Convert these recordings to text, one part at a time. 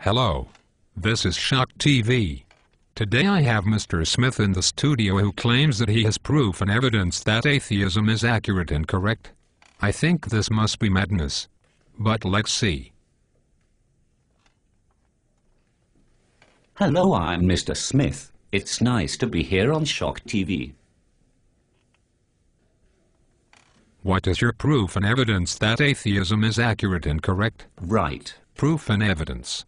Hello. This is Shock TV. Today I have Mr. Smith in the studio who claims that he has proof and evidence that atheism is accurate and correct. I think this must be madness. But let's see. Hello, I'm Mr. Smith. It's nice to be here on Shock TV. What is your proof and evidence that atheism is accurate and correct? Right. Proof and evidence.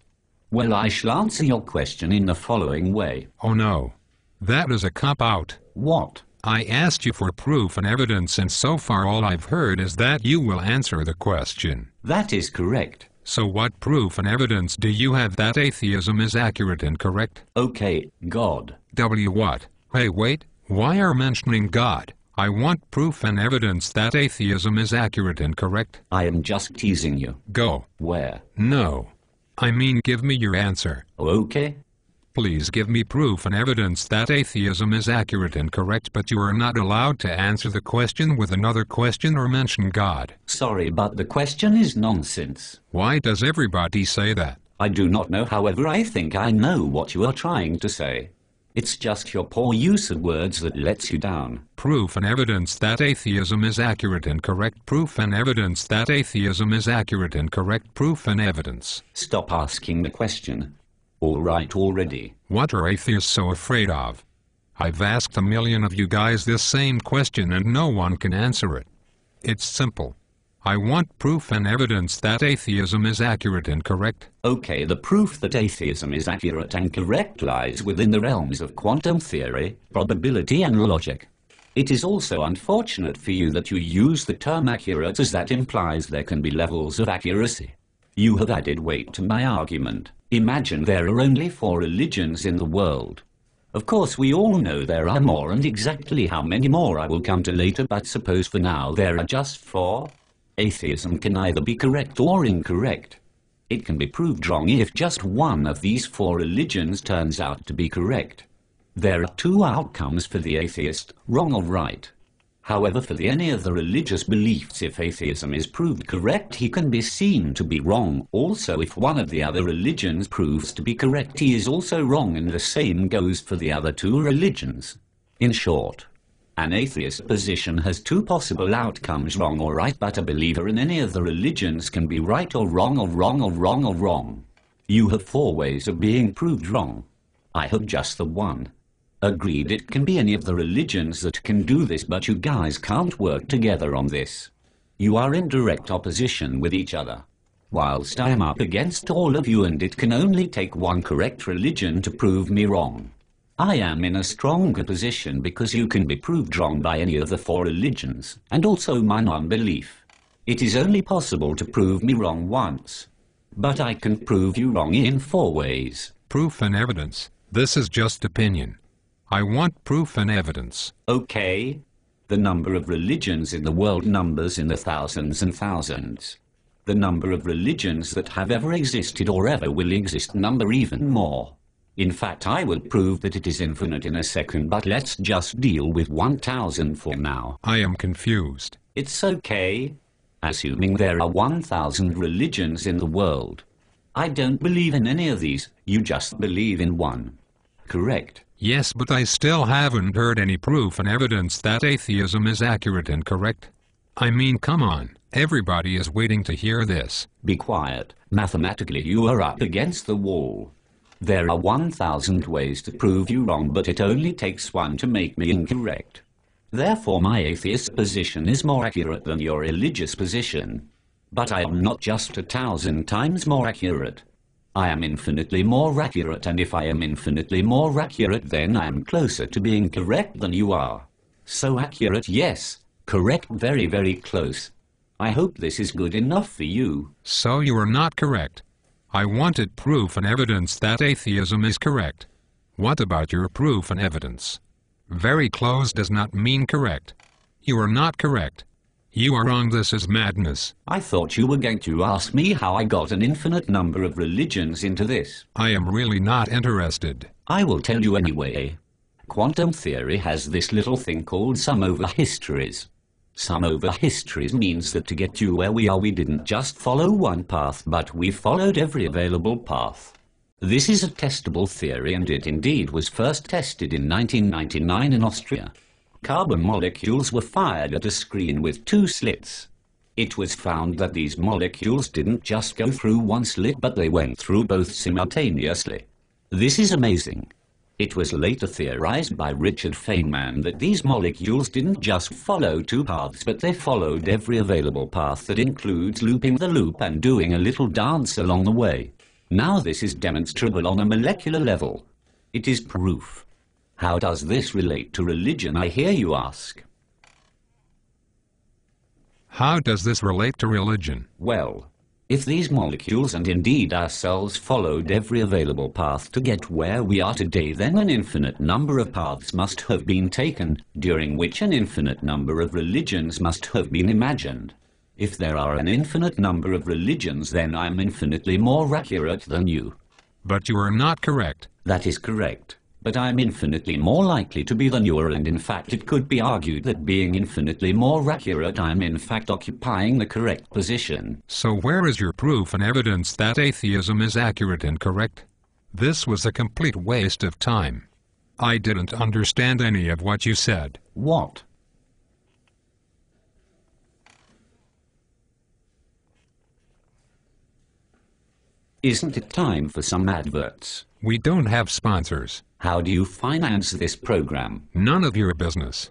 Well, I shall answer your question in the following way. Oh no. That is a cop-out. What? I asked you for proof and evidence, and so far all I've heard is that you will answer the question. That is correct. So what proof and evidence do you have that atheism is accurate and correct? Okay, God. What? Hey, wait. Why are mentioning God? I want proof and evidence that atheism is accurate and correct. I am just teasing you. Go. Where? No. I mean, give me your answer. Okay. Please give me proof and evidence that atheism is accurate and correct, but you are not allowed to answer the question with another question or mention God. Sorry, but the question is nonsense. Why does everybody say that? I do not know, however, I think I know what you are trying to say. It's just your poor use of words that lets you down. Proof and evidence that atheism is accurate and correct. Proof and evidence that atheism is accurate and correct. Proof and evidence. Stop asking the question. All right already. What are atheists so afraid of? I've asked a million of you guys this same question and no one can answer it. It's simple. I want proof and evidence that atheism is accurate and correct. Okay, the proof that atheism is accurate and correct lies within the realms of quantum theory, probability and logic. It is also unfortunate for you that you use the term accurate, as that implies there can be levels of accuracy. You have added weight to my argument. Imagine there are only 4 religions in the world. Of course, we all know there are more, and exactly how many more I will come to later, but suppose for now there are just 4. Atheism can either be correct or incorrect. It can be proved wrong if just one of these 4 religions turns out to be correct. There are 2 outcomes for the atheist, wrong or right. However, for any of the religious beliefs, if atheism is proved correct, he can be seen to be wrong. Also, if one of the other religions proves to be correct, he is also wrong, and the same goes for the other 2 religions. In short, an atheist position has 2 possible outcomes, wrong or right, but a believer in any of the religions can be right or wrong or wrong or wrong or wrong. You have 4 ways of being proved wrong. I have just the one. Agreed, it can be any of the religions that can do this, but you guys can't work together on this. You are in direct opposition with each other, whilst I am up against all of you, and it can only take one correct religion to prove me wrong. I am in a stronger position because you can be proved wrong by any of the 4 religions, and also my non-belief. It is only possible to prove me wrong once, but I can prove you wrong in 4 ways. Proof and evidence. This is just opinion. I want proof and evidence. Okay. The number of religions in the world numbers in the thousands and thousands. The number of religions that have ever existed or ever will exist number even more. In fact, I would prove that it is infinite in a second, but let's just deal with 1,000 for now. I am confused. It's okay. Assuming there are 1,000 religions in the world. I don't believe in any of these, you just believe in one. Correct? Yes, but I still haven't heard any proof and evidence that atheism is accurate and correct. I mean, come on. Everybody is waiting to hear this. Be quiet. Mathematically, you are up against the wall. There are 1,000 ways to prove you wrong, but it only takes one to make me incorrect. Therefore, my atheist position is more accurate than your religious position. But I am not just 1,000 times more accurate. I am infinitely more accurate, and if I am infinitely more accurate, then I am closer to being correct than you are. So accurate, yes. Correct, very, very close. I hope this is good enough for you. So you are not correct. I wanted proof and evidence that atheism is correct. What about your proof and evidence? Very close does not mean correct. You are not correct. You are wrong. This is madness. I thought you were going to ask me how I got an infinite number of religions into this. I am really not interested. I will tell you anyway. Quantum theory has this little thing called sum over histories. Sum over histories means that to get to where we are, we didn't just follow one path, but we followed every available path. This is a testable theory, and it indeed was first tested in 1999 in Austria. Carbon molecules were fired at a screen with 2 slits. It was found that these molecules didn't just go through one slit, but they went through both simultaneously. This is amazing. It was later theorized by Richard Feynman that these molecules didn't just follow 2 paths, but they followed every available path that includes looping the loop and doing a little dance along the way. Now this is demonstrable on a molecular level. It is proof. How does this relate to religion, I hear you ask? How does this relate to religion? Well, if these molecules and indeed ourselves followed every available path to get where we are today, then an infinite number of paths must have been taken, during which an infinite number of religions must have been imagined. If there are an infinite number of religions, then I'm infinitely more accurate than you. But you are not correct. That is correct. But I'm infinitely more likely to be than you are, and in fact it could be argued that being infinitely more accurate, I'm in fact occupying the correct position. So where is your proof and evidence that atheism is accurate and correct? This was a complete waste of time. I didn't understand any of what you said. What? Isn't it time for some adverts? We don't have sponsors. How do you finance this program? None of your business.